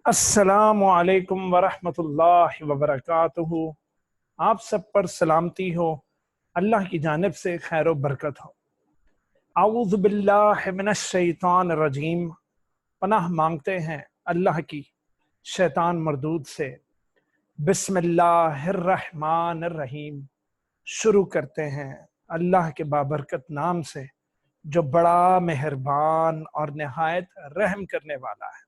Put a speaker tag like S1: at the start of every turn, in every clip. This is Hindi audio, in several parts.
S1: अस्सलामु अलैकुम वरहमतुल्लाहि वबरकातुहू। आप सब पर सलामती हो, अल्लाह की जानिब से खैर बरकत हो। आऊज़ु बिल्लाहि मिनश शैतानिर रजीम। पनाह मांगते हैं अल्लाह की शैतान मरदूद से। बिस्मिल्लाहिर रहमानिर रहीम। शुरू करते हैं अल्लाह के बाबरकत नाम से जो बड़ा मेहरबान और निहायत रहम करने वाला है।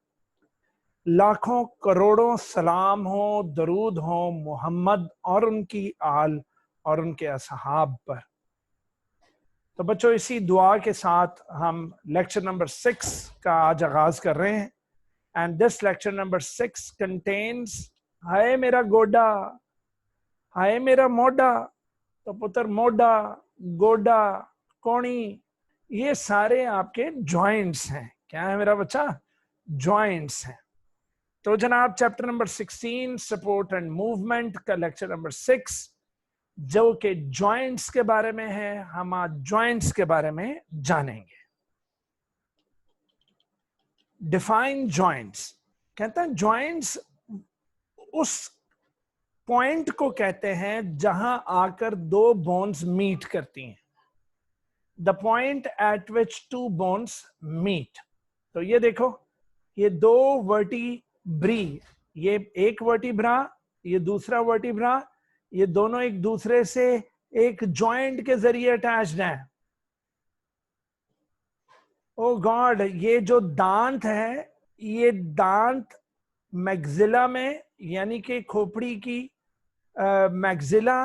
S1: लाखों करोड़ों सलाम हो, दरूद हो मोहम्मद और उनकी आल और उनके असहाब पर। तो बच्चों, इसी दुआ के साथ हम लेक्चर नंबर 6 का आज आगाज कर रहे हैं। And this lecture number 6 contains हाय मेरा गोडा, हाय मेरा मोडा। तो पुत्र मोडा, गोडा, कोणी, ये सारे आपके जॉइंट्स हैं। क्या है मेरा बच्चा? जॉइंट्स हैं। तो जनाब chapter number 16 support and movement का लेक्चर नंबर 6 जो कि जॉइंट्स के बारे में है, हम आज जॉइंट्स के बारे में जानेंगे। Define joints. कहते हैं जॉइंट्स उस पॉइंट को कहते हैं जहां आकर दो बोन्स मीट करती हैं। The point at which two bones meet. तो ये देखो, ये दो वर्टिब्री, ये एक वर्टिब्रा, ये दूसरा वर्टिब्रा, ये दोनों एक दूसरे से एक जॉइंट के जरिए अटैच्ड हैं। ओ गॉड, ये जो दांत है, ये दांत मैग्जिला में यानी कि खोपड़ी की मैग्जिला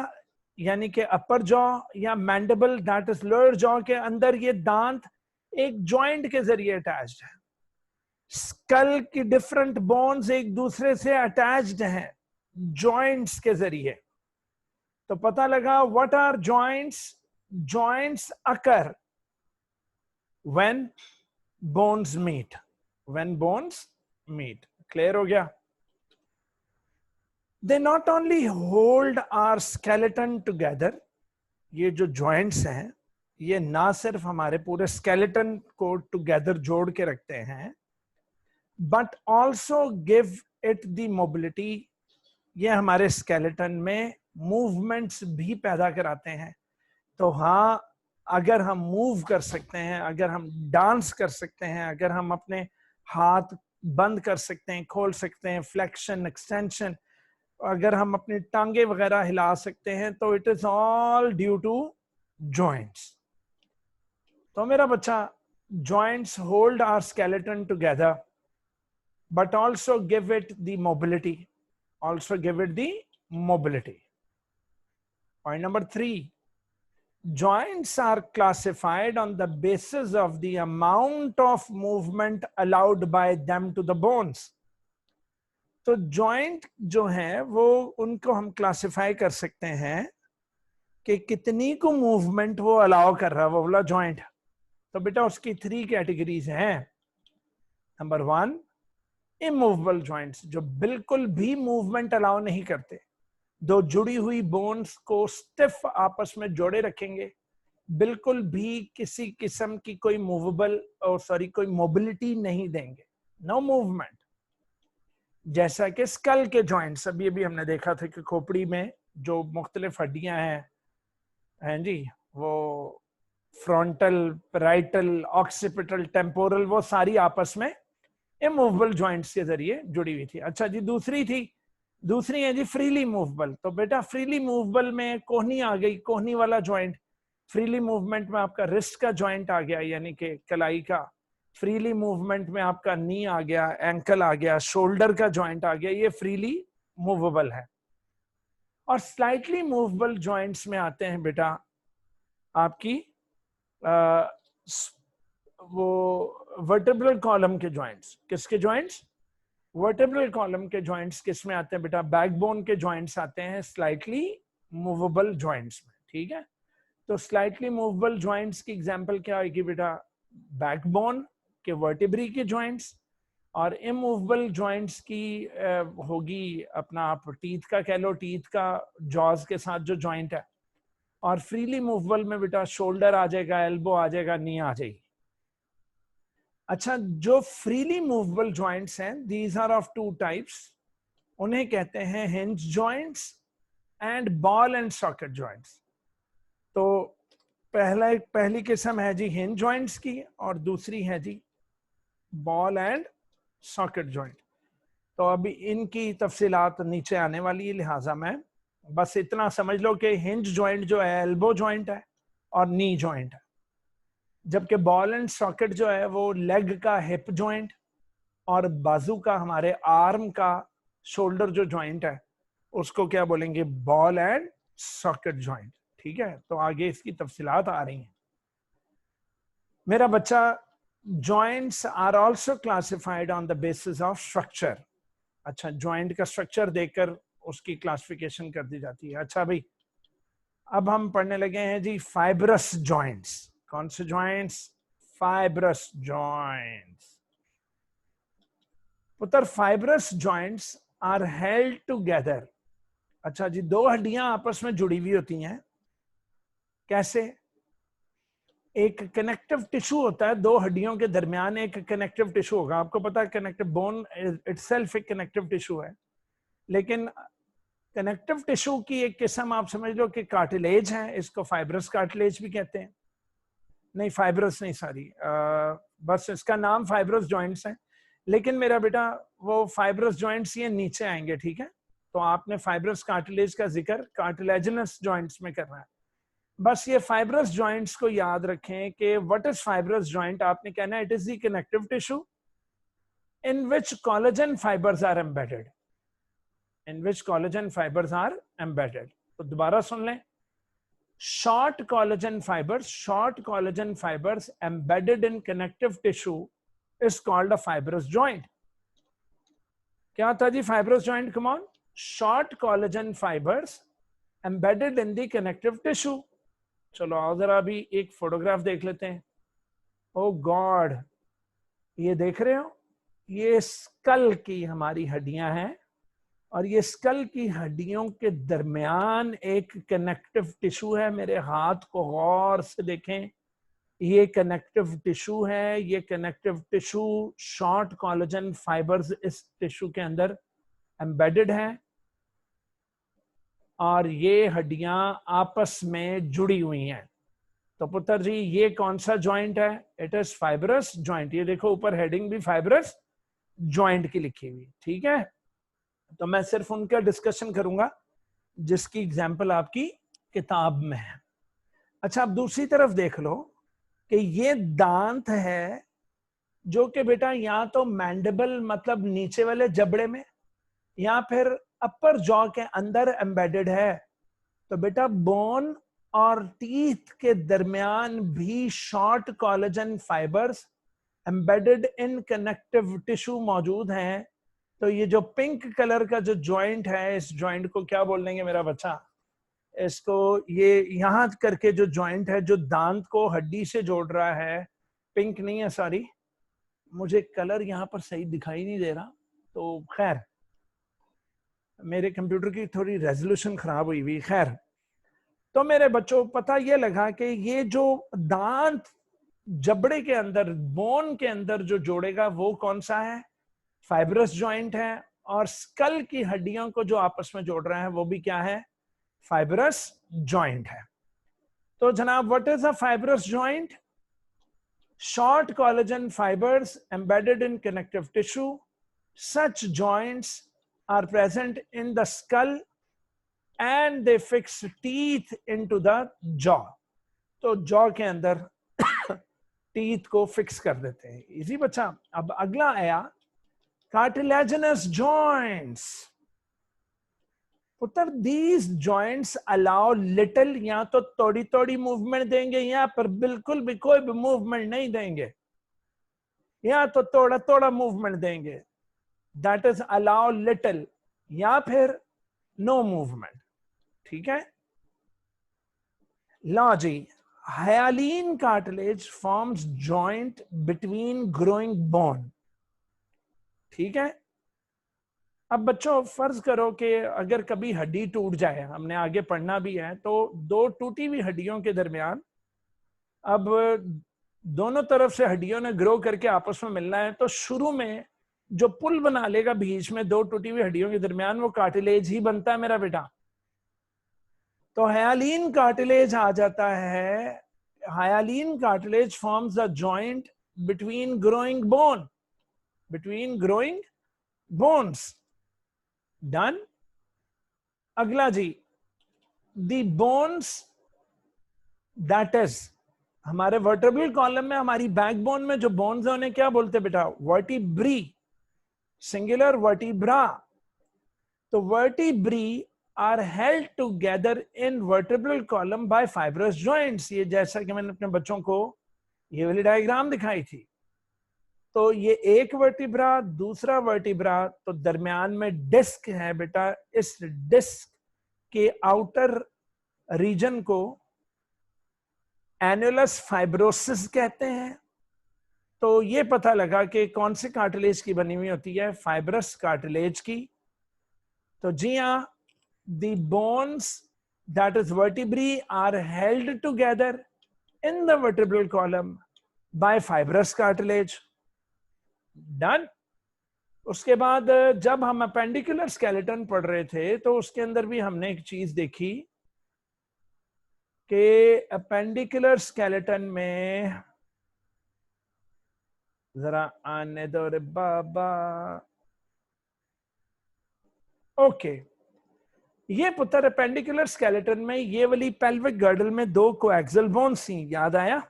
S1: यानी कि अपर जॉ या mandible that is lower jaw के अंदर ये दांत एक जॉइंट के जरिए अटैच्ड है। स्कल की डिफरेंट बोन्स एक दूसरे से अटैच्ड हैं जॉइंट्स के जरिए। तो पता लगा what are joints. Joints occur when bones meet, when bones meet. Clear हो गया? They not only hold our skeleton together. ये जो जॉइंट्स हैं ये ना सिर्फ हमारे पूरे स्केलेटन को टुगेदर जोड़ के रखते हैं, but also give it the mobility. ये हमारे स्केलेटन में मूवमेंट्स भी पैदा कराते हैं। तो हाँ, अगर हम मूव कर सकते हैं, अगर हम डांस कर सकते हैं, अगर हम अपने हाथ बंद कर सकते हैं, खोल सकते हैं, फ्लेक्शन, एक्सटेंशन, अगर हम अपनी टांगे वगैरह हिला सकते हैं, तो it is all due to joints. तो मेरा बच्चा, joints hold our skeleton together but also give it the mobility. Also give it the mobility. Point number 3. Joints are classified on the basis of the amount of movement allowed by them to the bones. तो जॉइंट जो है वो उनको हम क्लासिफाई कर सकते हैं कि कितनी को मूवमेंट वो अलाउ कर रहा है वो वाला जॉइंट। तो बेटा उसकी 3 कैटेगरीज हैं। नंबर 1, इमूवेबल जॉइंट्स, जो बिल्कुल भी मूवमेंट अलाउ नहीं करते। दो जुड़ी हुई बोन्स को स्टिफ आपस में जोड़े रखेंगे, बिल्कुल भी किसी किस्म की कोई मूवेबल और कोई मोबिलिटी नहीं देंगे, नो मूवमेंट। जैसा कि स्कल के जॉइंट्स, अभी अभी हमने देखा था कि खोपड़ी में जो मुख्तलिफ हड्डियां हैं जी, वो फ्रंटल, पैराइटल, ऑक्सीपिटल, टेम्पोरल, वो सारी आपस में इमूवेबल जॉइंट्स के जरिए जुड़ी हुई थी। अच्छा जी, दूसरी है जी फ्रीली मूवेबल। तो बेटा फ्रीली मूवेबल में कोहनी आ गई, कोहनी वाला जॉइंट। फ्रीली मूवमेंट में आपका रिस्ट का जॉइंट आ गया यानी कि कलाई का। फ्रीली मूवमेंट में आपका नी आ गया, एंकल आ गया, शोल्डर का जॉइंट आ गया, ये फ्रीली मूवेबल है। और स्लाइटली मूवेबल जॉइंट्स में आते हैं बेटा आपकी वो वर्टेब्रल कॉलम के जॉइंट्स। किसके जॉइंट्स? वर्टेब्रल कॉलम के जॉइंट्स किस में आते हैं बेटा? बैकबोन के जॉइंट्स आते हैं स्लाइटली मूवेबल जॉइंट्स में। ठीक है, तो स्लाइटली मूवेबल जॉइंट्स की एग्जांपल क्या होगी बेटा? बैकबोन के वर्टेब्री के जॉइंट्स। और इमूवेबल जॉइंट्स की होगी अपना आप टीथ का कह लो, टीथ का जॉज के साथ जो जॉइंट है। और फ्रीली मूवेबल में बेटा शोल्डर आ जाएगा, एल्बो आ जाएगा, नी आ जाएगी। अच्छा, जो फ्रीली मूवेबल जॉइंट्स हैं, these are of two types, उन्हें कहते हैं hinge joints and ball and socket joints. तो पहली किस्म है जी हिंज जॉइंट्स की, और दूसरी है जी बॉल एंड सॉकेट जॉइंट। तो अभी इनकी तफसीलात नीचे आने वाली है, लिहाजा मैं बस इतना समझ लो कि हिंज जॉइंट जो है एल्बो जॉइंट है और नी जॉइंट है, जबकि बॉल एंड सॉकेट जो है वो लेग का हिप जॉइंट और बाजू का, हमारे आर्म का शोल्डर जो जॉइंट है उसको क्या बोलेंगे, बॉल एंड सॉकेट जॉइंट। ठीक है, तो आगे इसकी तफसीलात आ रही हैं। मेरा बच्चा, joints are also classified on the basis of structure. अच्छा, जॉइंट का स्ट्रक्चर देखकर उसकी क्लासिफिकेशन कर दी जाती है। अच्छा भाई, अब हम पढ़ने लगे हैं जी फाइब्रस जॉइंट्स। कौन से जॉइंट्स? Fibrous joints. पुत्र, fibrous joints are held together. अच्छा जी, दो हड्डियां आपस में जुड़ी हुई होती हैं। कैसे? एक कनेक्टिव टिश्यू होता है, दो हड्डियों के दरमियान एक कनेक्टिव टिश्यू होगा। आपको पता है कनेक्टिव बोन इटसेल्फ एक कनेक्टिव टिश्यू है, लेकिन कनेक्टिव टिश्यू की एक किस्म आप समझ लो कि कार्टिलेज है, इसको फाइब्रस कार्टिलेज भी कहते हैं। नहीं, फाइब्रस नहीं, सॉरी, बस इसका नाम फाइब्रस जॉइंट्स है। लेकिन मेरा बेटा, वो फाइब्रस जॉइंट्स ये नीचे आएंगे, ठीक है? तो आपने फाइब्रस कार्टिलेज का जिक्र कार्टिलेजिनस जॉइंट्स में करना है। बस ये फाइब्रस जॉइंट्स को याद रखें कि व्हाट इज फाइब्रस जॉइंट। आपने कहना है it is the connective tissue in which collagen fibres are embedded. In which collagen fibres are embedded. तो दोबारा सुन लें, short collagen fibers embedded in connective tissue is called a fibrous joint. क्या था जी fibrous joint? Come on. Short collagen fibers embedded in the connective tissue. चलो आओ जरा अभी एक फोटोग्राफ देख लेते हैं। ओ गॉड, ये देख रहे हो, ये स्कल की हमारी हड्डियां हैं, और ये स्कल की हड्डियों के दरमियान एक कनेक्टिव टिश्यू है। मेरे हाथ को गौर से देखें, ये कनेक्टिव टिश्यू है। ये connective tissue short collagen fibres इस टिश्यू के अंदर एम्बेडेड है, और ये हड्डियां आपस में जुड़ी हुई हैं। तो पुत्र जी, ये कौन सा जॉइंट है? It is fibrous joint. ये देखो ऊपर हेडिंग भी फाइब्रस जॉइंट की लिखी हुई, ठीक है? तो मैं सिर्फ उनका डिस्कशन करूंगा जिसकी एग्जाम्पल आपकी किताब में है। अच्छा, अब दूसरी तरफ देख लो कि ये दांत है जो कि बेटा या तो मैंडिबल मतलब नीचे वाले जबड़े में, या फिर अपर जॉ के अंदर एम्बेडेड है। तो बेटा बोन और टीथ के दरमियान भी short collagen fibres embedded in connective tissue मौजूद हैं। तो ये जो पिंक कलर का जो जॉइंट है, इस जॉइंट को क्या बोल देंगे मेरा बच्चा? इसको, ये यहां करके जो जॉइंट है जो दांत को हड्डी से जोड़ रहा है, पिंक नहीं है, सॉरी, मुझे कलर यहां पर सही दिखाई नहीं दे रहा, तो खैर मेरे कंप्यूटर की थोड़ी रेजोल्यूशन खराब हुई हुई, खैर। तो मेरे बच्चों, पता ये लगा कि ये जो दांत जबड़े के अंदर, बोन के अंदर जो जोड़ेगा वो कौन सा है? फाइब्रस जॉइंट है। और स्कल की हड्डियों को जो आपस में जोड़ रहा है वो भी क्या है? फाइब्रस जॉइंट है। तो जनाब, what is a fibrous joint? Short collagen fibres embedded in connective tissue. Such joints are present in the skull and they fix teeth into the jaw. तो जॉ के अंदर टीथ को फिक्स कर देते हैं। इजी बच्चा। अब अगला आया cartilaginous joints. पुत्र, these joints allow little, या तो थोड़ी थोड़ी मूवमेंट देंगे, या पर बिल्कुल भी कोई भी मूवमेंट नहीं देंगे, या तो थोड़ा थोड़ा मूवमेंट देंगे, that is allow little, या फिर no movement। ठीक है? लो जी, hyaline cartilage forms joint between growing bone। ठीक है? अब बच्चों, फर्ज करो कि अगर कभी हड्डी टूट जाए, हमने आगे पढ़ना भी है, तो दो टूटी हुई हड्डियों के दरमियान अब दोनों तरफ से हड्डियों ने ग्रो करके आपस में मिलना है, तो शुरू में जो पुल बना लेगा बीच में दो टूटी हुई हड्डियों के दरमियान, वो कार्टिलेज ही बनता है मेरा बेटा। तो हायालिन कार्टिलेज आ जाता है। Hyaline cartilage forms the joint between growing bone, between growing bones. Done. अगला जी, दी बोन्स दैट इज, हमारे वर्टेब्रल कॉलम में हमारी बैकबोन में जो बोन्स है उन्हें क्या बोलते हैं बेटा? Vertebrae, singular vertebra. तो vertebrae are held together in vertebral column by fibrous joints. ये जैसा कि मैंने अपने बच्चों को ये वाली डायग्राम दिखाई थी। तो ये एक वर्टिब्रा, दूसरा वर्टिब्रा, तो दरमियान में डिस्क है बेटा। इस डिस्क के आउटर रीजन को एनुलस फाइब्रोसिस कहते हैं। तो ये पता लगा कि कौन से कार्टिलेज की बनी हुई होती है? फाइब्रस कार्टिलेज की। तो जी हाँ, the bones that is vertebrae are held together in the vertebral column by fibrous cartilage. Done. उसके बाद जब हम अपेंडिकुलर स्केलेटन पढ़ रहे थे तो उसके अंदर भी हमने एक चीज देखी कि अपेंडिकुलर स्केलेटन में, जरा आने दो रे बाबा, ओके, ये पुत्र अपेंडिकुलर स्केलेटन में ये वाली पेल्विक गर्डल में दो कोएक्सियल बोन्स थी, याद आया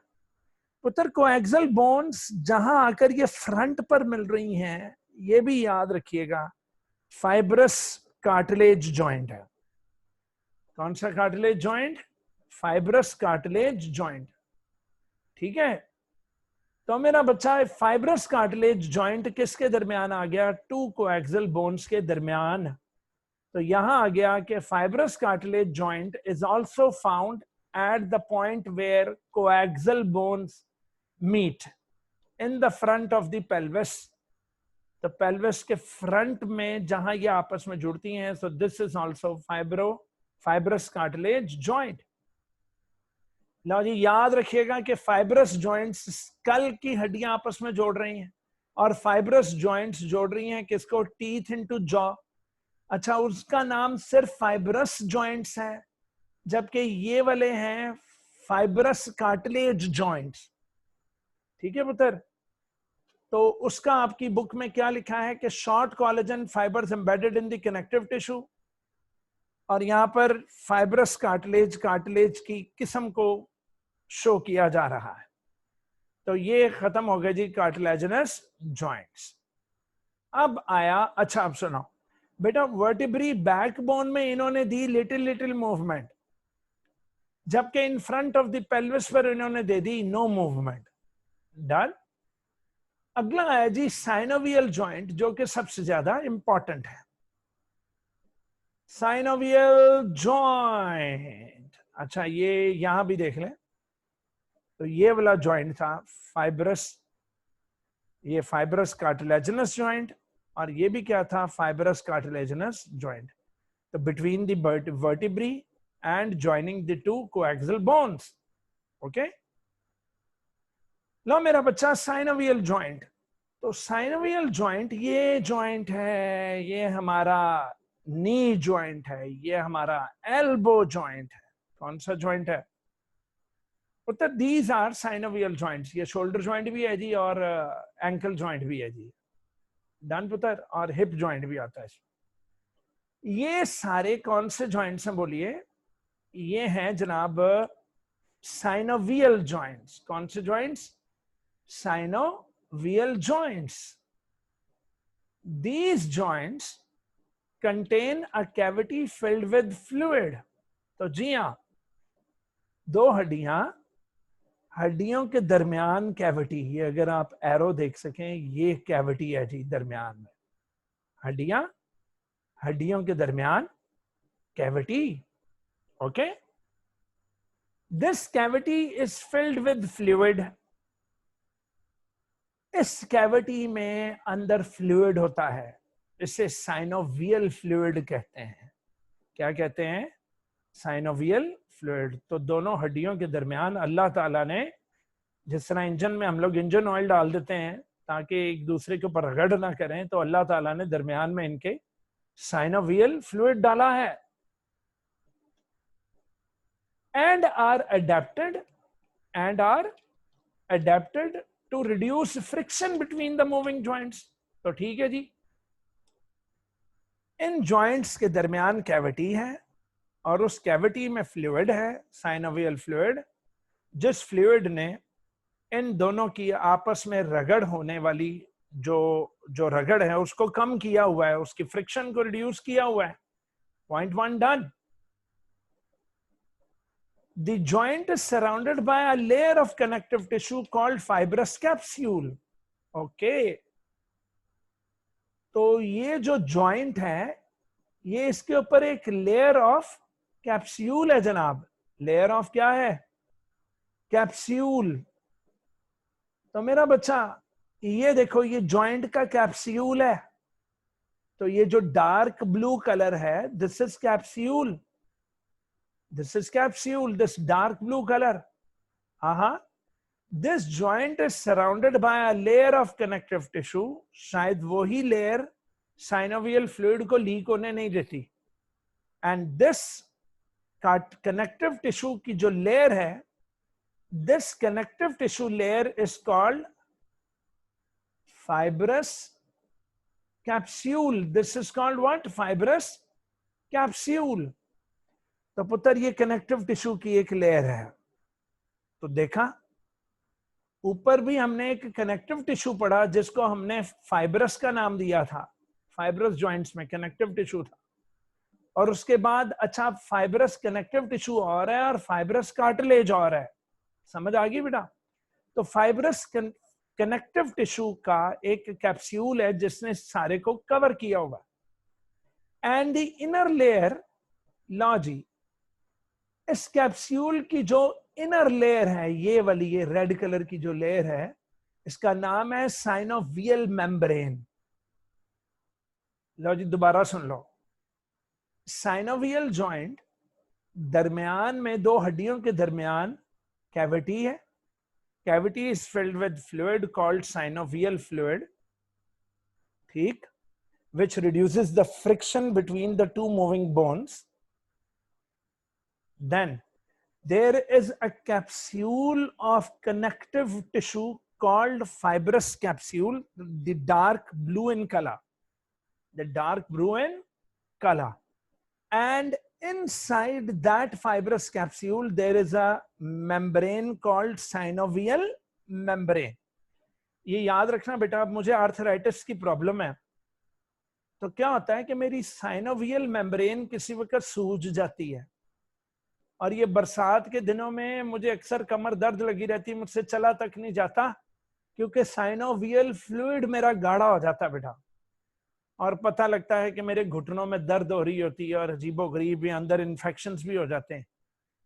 S1: पुत्र? कोएक्सियल बोन्स जहां आकर ये फ्रंट पर मिल रही हैं, ये भी याद रखिएगा, फाइब्रस कार्टिलेज जॉइंट है। कौन सा cartilage joint? Fibrous cartilage joint. ठीक है। तो मेरा बच्चा, फाइब्रस कार्टिलेज जॉइंट किसके दरमियान आ गया? टू कोएक्सियल बोन्स के दरमियान। तो यहां आ गया कि fibrous cartilage joint is also found at the point where coaxial bones meet in the front of the pelvis. तो पेल्विस के फ्रंट में जहां ये आपस में जुड़ती हैं, so this is also fibrous cartilage joint. लो जी, याद रखिएगा कि फाइब्रस जॉइंट्स स्कल की हड्डियां आपस में जोड़ रही हैं, और फाइब्रस जॉइंट्स जोड़ रही हैं किसको? Teeth into jaw. अच्छा, उसका नाम सिर्फ फाइब्रस जॉइंट्स है, जबकि ये वाले हैं फाइब्रस कार्टिलेज जॉइंट्स। ठीक है पुत्र? तो उसका आपकी बुक में क्या लिखा है कि short collagen fibres embedded in the connective tissue, और यहां पर फाइब्रस कार्टिलेज की किस्म को शो किया जा रहा है। तो ये खत्म हो गए जी कार्टिलेजिनस जॉइंट्स। अब आया, अच्छा अब सुनो बेटा, वर्टिब्री बैकबोन में इन्होंने दी लिटिल मूवमेंट, जबकि in front of the pelvis पर इन्होंने दे दी नो मूवमेंट। डन। अगला आया जी साइनोवियल जॉइंट, जो कि सबसे ज्यादा इंपॉर्टेंट है। साइनोवियल जॉइंट, अच्छा ये यहां भी देख लें, तो ये वाला जॉइंट था फाइब्रस, ये फाइब्रस कार्टिलेजिनस जॉइंट, और ये भी क्या था? Fibrous cartilaginous joint. तो between the vertebrae and joining the two coaxial bones. Okay. लो मेरा बच्चा, साइनोवियल जॉइंट। तो साइनोवियल जॉइंट ये जॉइंट है, ये हमारा नी जॉइंट है, ये हमारा एल्बो जॉइंट है। कौन सा जॉइंट है उत्तर? These are synovial joints. ये शोल्डर जॉइंट भी है जी, और एंकल जॉइंट भी है जी। डन पुत्र? और हिप जॉइंट भी आता है। ये सारे कौन से जॉइंट्स हैं बोलिए? ये हैं जनाब साइनोवियल जॉइंट्स। कौन से joints? Synovial joints. These joints contain a cavity filled with fluid. तो जी हाँ, दो हड्डियों के दरमियान कैविटी, ये अगर आप एरो देख सकें, ये कैविटी है जी दरमियान में, हड्डियों के दरमियान cavity. Okay. This cavity is filled with fluid. इस कैविटी में अंदर फ्लूइड होता है, इसे साइनोवियल फ्लूइड कहते हैं। क्या कहते हैं? Synovial fluid. तो दोनों हड्डियों के दरमियान अल्लाह ताला ने जिस तरह इंजन में हम लोग इंजन ऑयल डाल देते हैं ताकि एक दूसरे के ऊपर रगड़ ना करें, तो अल्लाह ताला ने दरमियान में इनके साइनोवियल फ्लूइड डाला है. and are adapted and are adapted to reduce friction between the moving joints. तो ठीक है जी, इन जॉइंट्स के दरमियान कैविटी है और उस कैविटी में फ्लूइड है, साइनोवियल फ्लूइड, जिस फ्लूइड ने इन दोनों की आपस में रगड़ होने वाली जो रगड़ है उसको कम किया हुआ है, उसकी फ्रिक्शन को रिड्यूस किया हुआ है. Point 1 done. The joint is surrounded by a layer of connective tissue called fibrous capsule. Okay. तो ये जो जॉइंट है, ये इसके ऊपर एक लेयर ऑफ कैप्सूल है जनाब. लेयर ऑफ क्या है? कैप्सूल. तो मेरा बच्चा ये देखो, ये जॉइंट का कैप्सूल है. तो ये जो डार्क ब्लू कलर है, this is capsule. This is capsule, this dark blue color. This joint is surrounded by a layer of connective tissue. शायद वही layer synovial fluid को लीक होने नहीं देती. And this connective tissue की जो layer है, this connective tissue layer is called fibrous capsule. This is called what? Fibrous capsule. तो पुत्र ये कनेक्टिव टिश्यू की एक लेयर है. तो देखा, ऊपर भी हमने एक कनेक्टिव टिश्यू पढ़ा जिसको हमने फाइब्रस का नाम दिया था. फाइब्रस जॉइंट्स में कनेक्टिव टिश्यू था. और उसके बाद अच्छा, फाइब्रस कनेक्टिव टिश्यू और है और फाइब्रस कार्टिलेज और है. समझ आ गई बेटा? तो फाइब्रस कनेक्टिव टिश्यू का एक कैप्सूल है जिसने सारे को कवर किया हुआ. एंड द इनर लेयर, लो जी, इस कैप्सूल की जो इनर लेयर है, ये वाली, ये रेड कलर की जो लेयर है, इसका नाम है साइनोवियल मेम्ब्रेन. लो जी, दोबारा सुन लो. साइनोवियल जॉइंट, दरमियान में दो हड्डियों के दरमियान कैविटी है. Cavity is filled with fluid called synovial fluid. ठीक, which reduces the friction between the two moving bones. Then there is a capsule of connective tissue called fibrous capsule, the dark blue in color. The dark blue in color. And inside that fibrous capsule, there is a membrane called synovial membrane. ये याद रखना बेटा, अब मुझे आर्थराइटिस की प्रॉब्लम है, तो क्या होता है कि मेरी साइनोवियल मेम्ब्रेन किसी वक्त सूज जाती है. और ये बरसात के दिनों में मुझे अक्सर कमर दर्द लगी रहती है, मुझसे चला तक नहीं जाता, क्योंकि साइनोवियल फ्लूइड मेरा गाढ़ा हो जाता है बेटा. और पता लगता है कि मेरे घुटनों में दर्द हो रही होती है और अजीबोगरीब अंदर इन्फेक्शंस भी हो जाते हैं.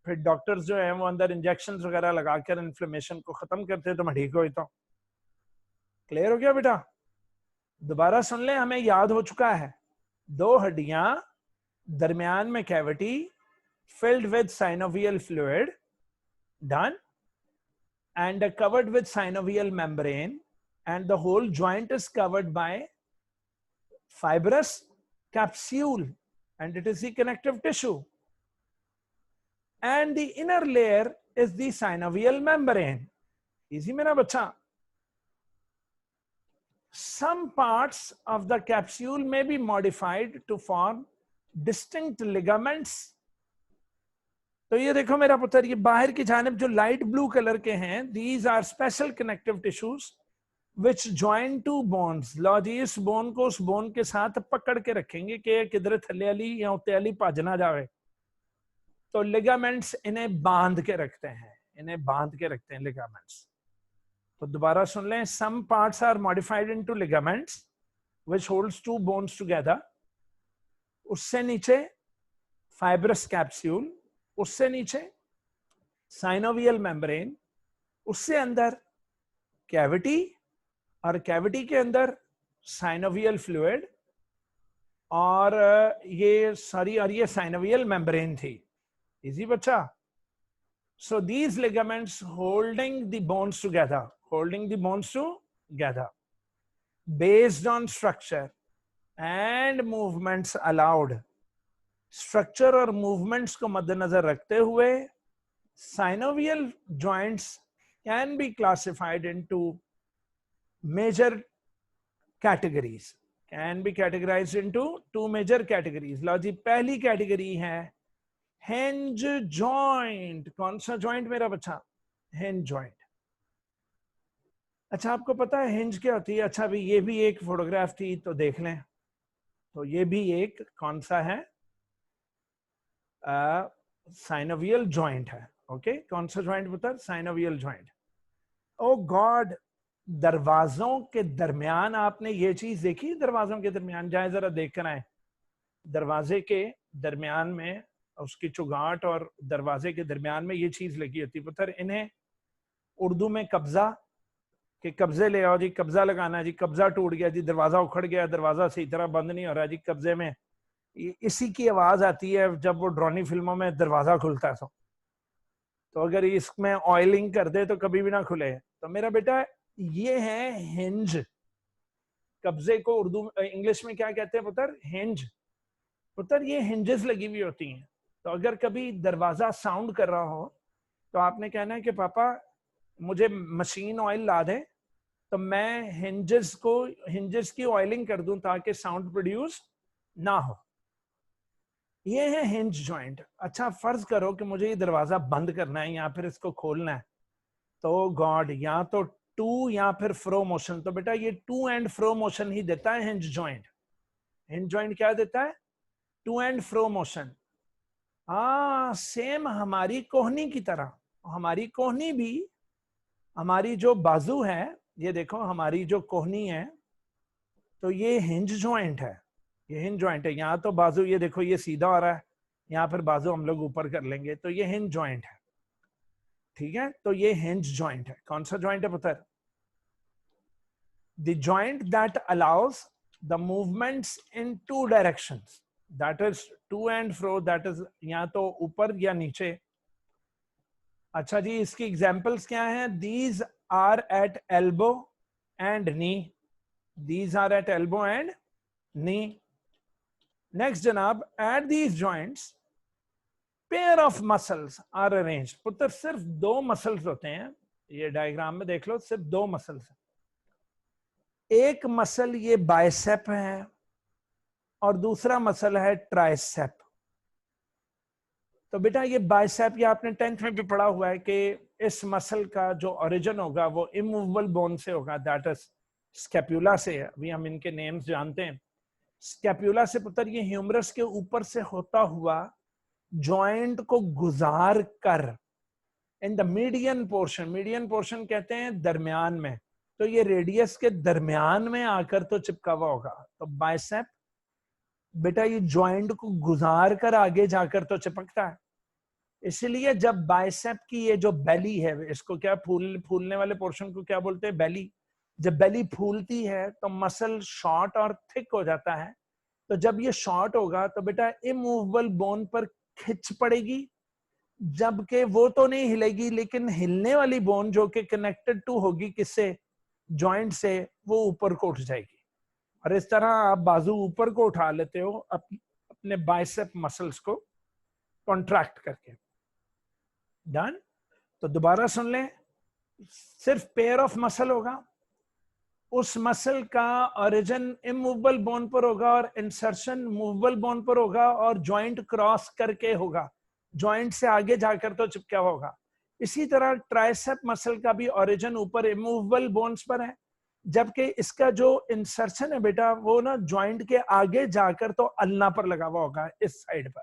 S1: फिर डॉक्टर्स जो है वो अंदर इंजेक्शंस वगैरह लगाकर इन्फ्लेमेशन को खत्म करते हैं, तो मैं ठीक हुई. तो क्लियर हो गया बेटा? दोबारा सुन ले, हमें याद हो चुका है. दो हड्डियां, दरमियान में cavity, filled with synovial fluid, done, and covered with synovial membrane, and the whole joint is covered by fibrous capsule, and it is the connective tissue. And the inner layer is the synovial membrane. Easy मेरा बच्चा. Some parts of the capsule may be modified to form distinct ligaments. तो ये देखो मेरा पुत्र, ये बाहर की जानिब जो लाइट ब्लू कलर के हैं, these are special connective tissues which join two bones. लो जी, इस बोन को उस बोन के साथ पकड़ के रखेंगे कि किधर थले वाली या उत्ते वाली भज ना जावे. तो लिगामेंट्स इन्हें बांध के रखते हैं, इन्हें बांध के रखते हैं लिगामेंट्स. तो दोबारा सुन लें. some parts are modified into ligaments which holds two bones together. उससे नीचे fibrous capsule, उससे नीचे साइनोवियल मेम्ब्रेन, उससे अंदर कैविटी, और कैविटी के अंदर साइनोवियल फ्लूइड, और ये साइनोवियल मेम्ब्रेन थी. इजी बच्चा? So these ligaments holding the bones together, based on structure and movements allowed. Structure और मूवमेंट्स को मद्देनजर रखते हुए synovial joints can be classified into major categories. Can be categorized into two major categories. लो जी, पहली कैटेगरी है hinge joint. कौन सा joint मेरा बच्चा? hinge joint. अच्छा, आपको पता है hinge क्या होती है? अच्छा, अभी ये भी एक फोटोग्राफ थी, तो देख लें. तो ये भी एक कौन सा है? साइनोवियल जॉइंट है. ओके, कौन सा जॉइंट पुत्र? Synovial joint. ओ गॉड, दरवाजों के दरमियान आपने ये चीज देखी? दरवाजों के दरमियान जाए जरा देख कर आए. दरवाजे के दरमियान में उसकी चुगाट और दरवाजे के दरमियान में ये चीज लगी होती पुत्र. इन्हें उर्दू में कब्जा के कब्जे ले आओ जी, कब्जा लगाना जी, कब्जा टूट गया जी, दरवाजा उखड़ गया, दरवाजा सही तरह बंद नहीं हो रहा जी, कब्जे में. इसी की आवाज आती है जब वो ड्रोनी फिल्मों में दरवाजा खुलता है. तो अगर इसमें ऑयलिंग कर दे तो कभी भी ना खुले. तो मेरा बेटा ये है हिंज. कब्जे को उर्दू इंग्लिश में क्या कहते हैं पुत्र? हिंज. पुत्र ये हिंजेस लगी हुई होती हैं. तो अगर कभी दरवाजा साउंड कर रहा हो तो आपने कहना है कि पापा मुझे मशीन ऑयल ला दें, तो मैं हिंजेस की ऑयलिंग कर दूं ताकि साउंड प्रोड्यूस ना हो. ये है हिंज जॉइंट. अच्छा, फर्ज करो कि मुझे ये दरवाजा बंद करना है या फिर इसको खोलना है. तो गॉड, या तो टू या फिर फ्रो मोशन. तो बेटा ये टू एंड फ्रो मोशन ही देता है हिंज जॉइंट. हिंज जॉइंट क्या देता है? To and fro motion. हाँ, सेम हमारी कोहनी की तरह. हमारी कोहनी भी, हमारी जो बाजू है, ये देखो हमारी जो कोहनी है, तो ये हिंज जॉइंट है. ये हिंज जॉइंट है. यहाँ तो बाजू, ये देखो ये सीधा हो रहा है, यहाँ पर बाजू हम लोग ऊपर कर लेंगे, तो ये हिंज जॉइंट है. ठीक है, तो ये हिंज जॉइंट है. कौन सा जॉइंट है पुत्र? The joint that allows the movements in two directions, that is to and fro, that is या तो ऊपर या नीचे. अच्छा जी, इसकी एग्जांपल्स क्या हैं? These are at elbow and knee. These are at elbow and knee. Next जनाब, at these joints pair of muscles are arranged. पुत्र सिर्फ दो मसल्स होते हैं. ये डायग्राम में देख लो, सिर्फ दो मसल्स. एक मसल ये बाइसेप है और दूसरा मसल है ट्राइसेप. तो बेटा ये बाइसेप, ये आपने 10th में भी पढ़ा हुआ है कि इस मसल का जो ओरिजिन होगा वो इमूवेबल बोन से होगा, दैट इज स्कैपुला से. अभी हम इनके नेम्स जानते हैं. स्कैपुला से पुत्र ये ह्यूमरस के ऊपर से होता हुआ जॉइंट को गुजार कर in the median portion, median portion कहते हैं दरमियान में, तो ये रेडियस के दरमियान में आकर तो चिपका हुआ होगा. तो बाइसेप बेटा ये जॉइंट को गुजार कर आगे जाकर तो चिपकता है. इसलिए जब बाइसेप की ये जो बेली है, इसको क्या फूलने वाले पोर्शन को क्या बोलते हैं? बेली. जब बेली फूलती है तो मसल शॉर्ट और थिक हो जाता है. तो जब ये शॉर्ट होगा तो बेटा इमूवेबल बोन पर खिंच पड़ेगी, जबकि वो तो नहीं हिलेगी, लेकिन हिलने वाली बोन जो कि कनेक्टेड टू होगी किससे? जॉइंट से, वो ऊपर को उठ जाएगी. और इस तरह आप बाजू ऊपर को उठा लेते हो अपने बाइसेप मसल्स को कॉन्ट्रैक्ट करके. डन. तो दोबारा सुन लें, सिर्फ पेयर ऑफ मसल होगा, उस मसल का ओरिजिन इमूवेबल बोन पर होगा और इंसर्शन मूवेबल बोन पर होगा और जॉइंट क्रॉस करके होगा, जॉइंट से आगे जाकर तो चिपका होगा. इसी तरह ट्राइसेप मसल का भी ओरिजिन ऊपर इमूवेबल बोन्स पर है, जबकि इसका जो इंसर्शन है बेटा वो ना जॉइंट के आगे जाकर तो अल्ना पर लगा हुआ होगा, इस साइड पर.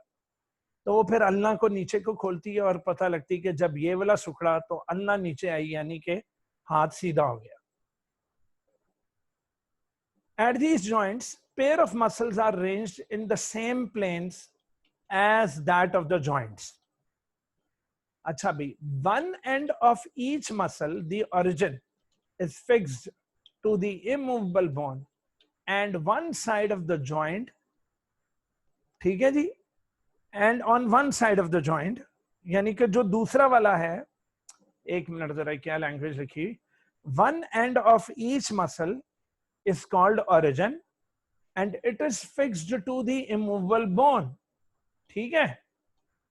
S1: तो वो फिर अल्ना को नीचे को खोलती है और पता लगती है कि जब ये वाला सुखड़ा तो अल्ना नीचे आई, यानी कि हाथ सीधा हो गया. At these joints, pair of muscles are arranged in the same planes as that of the joints. अच्छा भाई, one end of each muscle, the origin, is fixed to the immovable bone, and one side of the joint, ठीक है जी, and on one side of the joint, यानी कि जो दूसरा वाला है, एक मिनट जरा क्या लैंग्वेज लिखी, one end of each muscle is called origin and it is fixed to the immovable bone. ठीक है,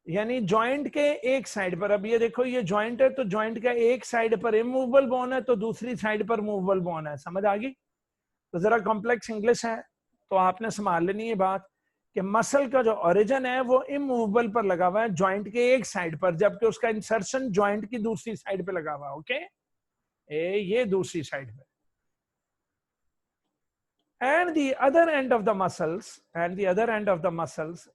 S1: यानी जॉइंट के एक साइड पर, अब ये देखो ये जॉइंट है तो जॉइंट का एक साइड पर इमूवेबल बोन है तो दूसरी साइड पर मूवेबल बोन है। समझ आ गई? तो जरा कॉम्प्लेक्स इंग्लिश है तो आपने संभाल लेनी है बात कि मसल का जो ओरिजिन है वो इमूवेबल पर लगा हुआ है जॉइंट के एक साइड पर, जबकि उसका इंसर्शन जॉइंट की दूसरी साइड पे लगा हुआ है। ओके, ये दूसरी साइड पे। And the other end of the muscles,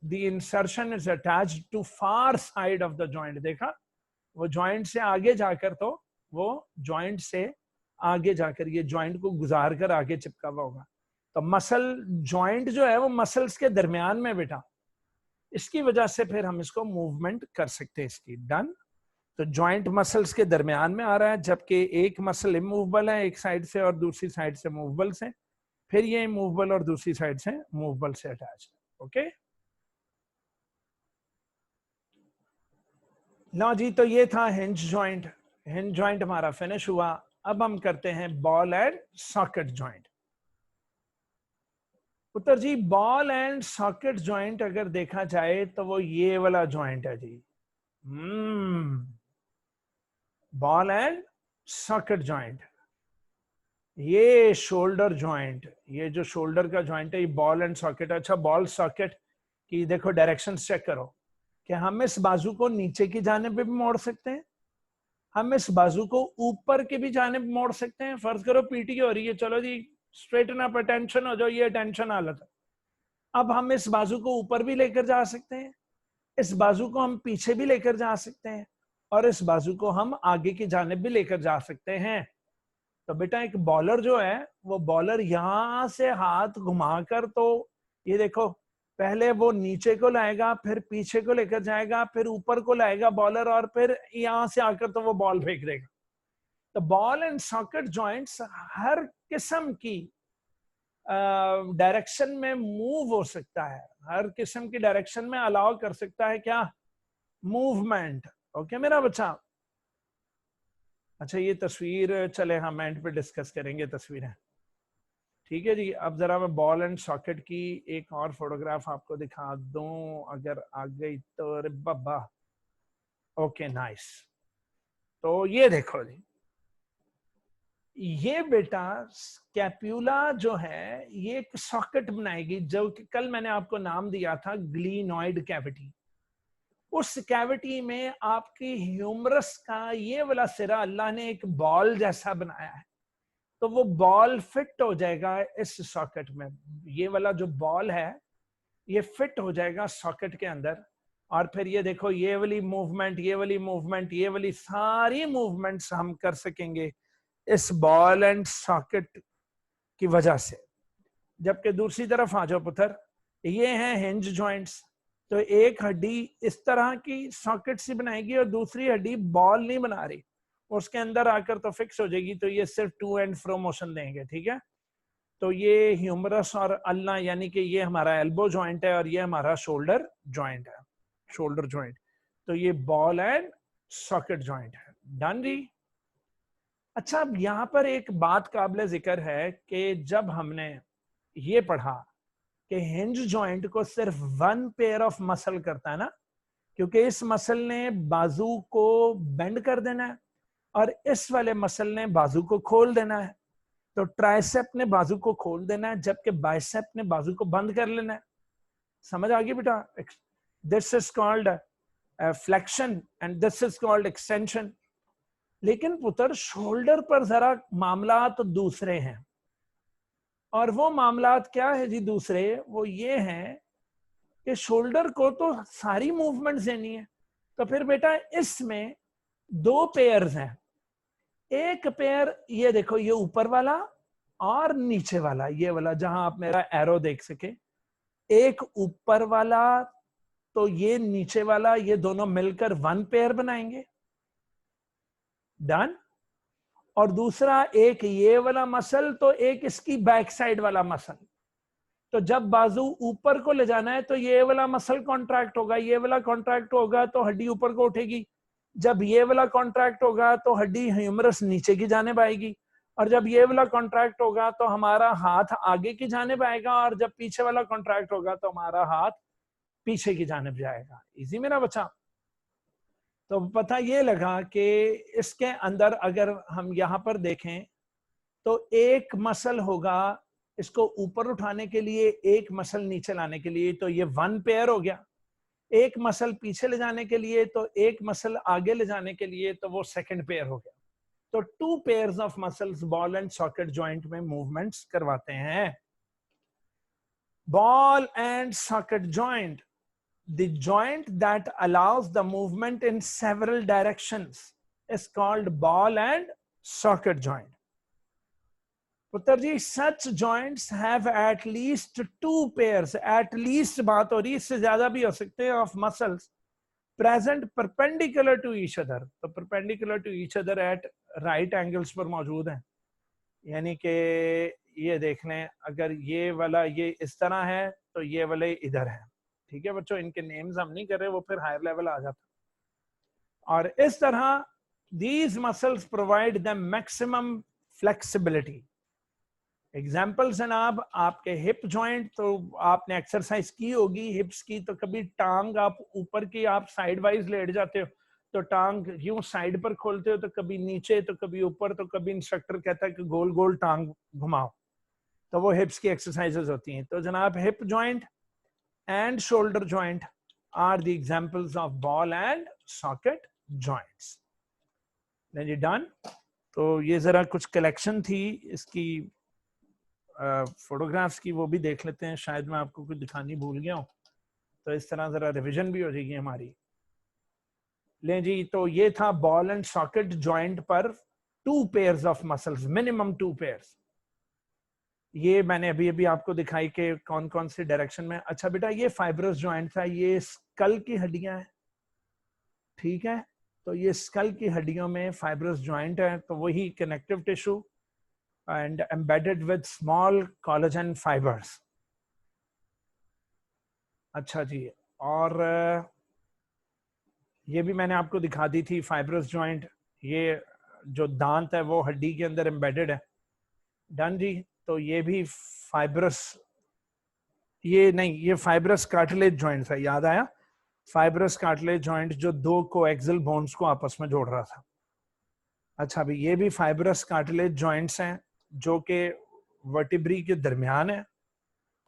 S1: the insertion is attached to far side of the joint। देखा, वो joint से आगे जाकर, तो वो joint से आगे जाकर ये joint को गुजार कर आगे चिपका हुआ होगा। तो मसल joint जो है वो मसल्स के दरमियान में बेटा, इसकी वजह से फिर हम इसको मूवमेंट कर सकते हैं इसकी। डन। तो जॉइंट मसल्स के दरमियान में आ रहा है, जबकि एक मसल इमूवेबल है एक साइड से और दूसरी साइड से मूवेबल से, फिर ये मूवेबल और दूसरी साइड से मूवेबल से अटैच। ओके लो जी, तो ये था हिंज जॉइंट। हिंज जॉइंट हमारा फिनिश हुआ। अब हम करते हैं बॉल एंड सॉकेट जॉइंट। उत्तर जी, बॉल एंड सॉकेट जॉइंट अगर देखा जाए तो वो ये वाला जॉइंट है जी। बॉल एंड सॉकेट जॉइंट, ये शोल्डर जॉइंट, ये जो शोल्डर का जॉइंट है ये बॉल एंड सॉकेट। अच्छा, बॉल सॉकेट की देखो डायरेक्शन चेक करो कि हम इस बाजू को नीचे की जाने पे भी मोड़ सकते हैं, हम इस बाजू को ऊपर के भी जाने पे मोड़ सकते हैं। फर्ज करो पीटी हो रही है, चलो जी स्ट्रेटन अप, अटेंशन हो जाओ, ये अटेंशन हालत है। अब हम इस बाजू को ऊपर भी लेकर जा सकते हैं, इस बाजू को हम पीछे भी लेकर जा सकते हैं, और इस बाजू को हम आगे की जानिब भी लेकर जा सकते हैं। तो बेटा एक बॉलर जो है वो बॉलर यहां से हाथ घुमाकर, तो ये देखो पहले वो नीचे को लाएगा, फिर पीछे को लेकर जाएगा, फिर ऊपर को लाएगा बॉलर, और फिर यहां से आकर तो वो बॉल फेंक देगा। तो बॉल एंड सॉकेट जॉइंट्स हर किस्म की डायरेक्शन में मूव हो सकता है, हर किस्म की डायरेक्शन में अलाउ कर सकता है क्या, मूवमेंट। ओके मेरा बच्चा। अच्छा ये तस्वीर चले हम एंड पे डिस्कस करेंगे तस्वीरें, ठीक है जी। अब जरा मैं बॉल एंड सॉकेट की एक और फोटोग्राफ आपको दिखा दूं, अगर आ गई तो। अरे बाबा, ओके नाइस। तो ये देखो जी, ये बेटा स्कैप्यूला जो है ये एक सॉकेट बनाएगी, जो कि कल मैंने आपको नाम दिया था ग्लीनॉइड कैविटी। उस कैविटी में आपकी ह्यूमरस का ये वाला सिरा अल्लाह ने एक बॉल जैसा बनाया है, तो वो बॉल फिट हो जाएगा इस सॉकेट में। ये वाला जो बॉल है ये फिट हो जाएगा सॉकेट के अंदर, और फिर ये देखो ये वाली मूवमेंट, ये वाली मूवमेंट, ये वाली सारी मूवमेंट्स हम कर सकेंगे इस बॉल एंड सॉकेट की वजह से। जबकि दूसरी तरफ आ जाओ पुत्र, ये हैं हिंज जॉइंट्स। तो एक हड्डी इस तरह की सॉकेट से बनाएगी और दूसरी हड्डी बॉल नहीं बना रही, उसके अंदर आकर तो फिक्स हो जाएगी, तो ये सिर्फ टू एंड फ्रो मोशन देंगे। ठीक है, तो ये ह्यूमरस और अल्ना, यानी कि ये हमारा एल्बो जॉइंट है और ये हमारा शोल्डर जॉइंट है, शोल्डर जॉइंट। तो ये बॉल एंड सॉकेट जॉइंट है। डन जी। अच्छा, अब यहां पर एक बात काबिल जिक्र है कि जब हमने ये पढ़ा कि हिंज जॉइंट को सिर्फ वन पेयर ऑफ मसल करता है ना, क्योंकि इस मसल ने बाजू को बेंड कर देना है और इस वाले मसल ने बाजू को खोल देना है। तो ट्राइसेप ने बाजू को खोल देना है, जबकि बाइसेप ने बाजू को बंद कर लेना है। समझ आ गई बेटा? This is called flexion and this is called extension. लेकिन पुत्र शोल्डर पर जरा मामला तो दूसरे हैं, और वो मामलात क्या है जी दूसरे? वो ये हैं कि शोल्डर को तो सारी मूवमेंट देनी है, तो फिर बेटा इसमें दो पेयर्स हैं। एक पेयर ये देखो, ये ऊपर वाला और नीचे वाला, ये वाला जहां आप मेरा एरो देख सके, एक ऊपर वाला तो ये नीचे वाला, ये दोनों मिलकर वन पेयर बनाएंगे। डन। और दूसरा एक ये वाला मसल तो एक इसकी बैक साइड वाला मसल, तो जब बाजू ऊपर को ले जाना है तो ये वाला मसल कॉन्ट्रैक्ट होगा, ये वाला कॉन्ट्रैक्ट होगा तो हड्डी ऊपर को उठेगी। जब ये वाला कॉन्ट्रैक्ट होगा तो हड्डी ह्यूमरस नीचे की जानिब आएगी, और जब ये वाला कॉन्ट्रैक्ट होगा तो हमारा हाथ आगे की जानिब आएगा, और जब पीछे वाला कॉन्ट्रैक्ट होगा तो हमारा हाथ पीछे की जानिब जाएगा। इजी मेरा बच्चा। तो पता ये लगा कि इसके अंदर अगर हम यहाँ पर देखें तो एक मसल होगा इसको ऊपर उठाने के लिए, एक मसल नीचे लाने के लिए, तो ये 1 पेयर हो गया। एक मसल पीछे ले जाने के लिए तो एक मसल आगे ले जाने के लिए, तो वो 2nd पेयर हो गया। तो 2 pairs of muscles ball and socket joint में मूवमेंट्स करवाते हैं। Ball and socket joint, the joint that allows the movement in several directions is called ball and socket joint. पुत्र जी, such joints have at least 2 pairs, at least बात हो रही, इससे ज्यादा भी हो सकते हैं, of muscles present perpendicular to each other. तो perpendicular to each other at right angles पर मौजूद हैं। यानी कि ये देख लें, अगर ये वाला ये इस तरह है तो ये वाले इधर है। ठीक है बच्चों, इनके नेम्स हम नहीं कर रहे, वो फिर हायर लेवल आ जाता। और इस तरह these muscles provide the maximum flexibility. Examples हैं आप, आपके हिप जॉइंट, तो आपने एक्सरसाइज की होगी हिप्स की, तो कभी टांग आप ऊपर की आप साइड वाइज लेट जाते हो, तो टांग यूं साइड पर खोलते हो, तो कभी नीचे तो कभी ऊपर, तो कभी इंस्ट्रक्टर कहता है कि गोल गोल टांग घुमाओ, तो वो हिप्स की एक्सरसाइजेस होती हैं। तो जनाब hip joint and shoulder joint are the examples of ball and socket joints. Then you done? तो ये जरा कुछ कलेक्शन थी इसकी फोटोग्राफ्स की, वो भी देख लेते हैं, शायद मैं आपको कुछ दिखानी भूल गया हूँ, तो इस तरह जरा रिवीजन भी हो जाएगी हमारी। ले जी, तो ये था बॉल एंड सॉकेट जॉइंट पर 2 pairs of muscles, minimum 2 pairs. ये मैंने अभी अभी आपको दिखाई कि कौन कौन सी डायरेक्शन में। अच्छा बेटा, ये फाइब्रस जॉइंट था, ये स्कल की हड्डियां हैं, ठीक है, तो ये स्कल की हड्डियों में फाइब्रस जॉइंट है, तो वही connective tissue and embedded with small collagen fibres. अच्छा जी, और ये भी मैंने आपको दिखा दी थी फाइब्रस जॉइंट, ये जो दांत है वो हड्डी के अंदर एम्बेडेड है। डन जी। तो ये भी फाइब्रस, ये नहीं, ये फाइब्रस कार्टिलेज जॉइंट है, याद आया, फाइब्रस कार्टिलेज जॉइंट जो 2 कोएक्सियल बोन्स को आपस में जोड़ रहा था। अच्छा अभी ये भी फाइब्रस कार्टिलेज जॉइंट्स हैं जो कि वर्टिब्री के दरमियान है,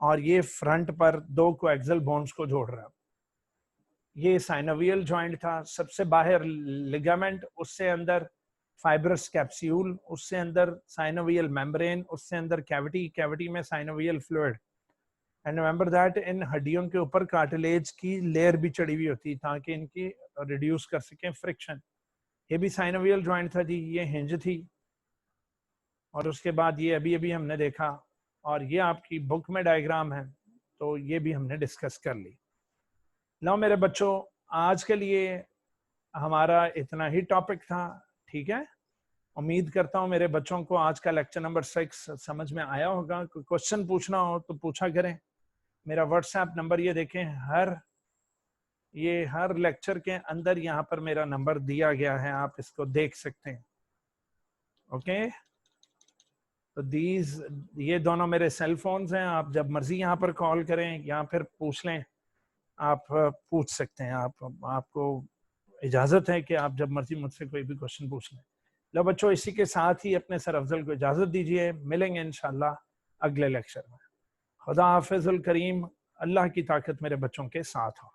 S1: और ये फ्रंट पर 2 कोएक्सियल बोन्स को जोड़ रहा है। ये साइनोवियल जॉइंट था, सबसे बाहर लिगामेंट, उससे अंदर फाइब्रस कैप्सूल, उससे अंदर साइनोवियल मेम्ब्रेन, उससे अंदर कैविटी, कैविटी में synovial fluid. And remember that in हड्डियों के ऊपर कार्टिलेज की लेयर भी चढ़ी हुई होती ताकि इनकी रिड्यूस कर सकें फ्रिक्शन। ये भी साइनोवियल जॉइंट था जी, ये हिंज थी, और उसके बाद ये अभी अभी हमने देखा, और ये आपकी बुक में डायग्राम है, तो ये भी हमने डिस्कस कर ली। लो मेरे बच्चों, आज के लिए हमारा इतना ही टॉपिक था, ठीक है। उम्मीद करता हूँ मेरे बच्चों को आज का लेक्चर नंबर 6 समझ में आया होगा। कोई क्वेश्चन पूछना हो तो पूछा करें। मेरा व्हाट्सएप नंबर ये देखें, हर लेक्चर के अंदर यहाँ पर मेरा नंबर दिया गया है, आप इसको देख सकते हैं। ओके, तो ये दोनों मेरे सेल फोन्स हैं, आप जब मर्जी यहाँ पर कॉल करें या फिर पूछ लें, आप पूछ सकते हैं। आपको इजाजत है कि आप जब मर्जी मुझसे कोई भी क्वेश्चन पूछ लें। लो बच्चों, इसी के साथ ही अपने सर अफजल को इजाजत दीजिए, मिलेंगे इंशाल्लाह अगले लेक्चर में। खुदा हाफिजुल करीम, अल्लाह की ताकत मेरे बच्चों के साथ हो।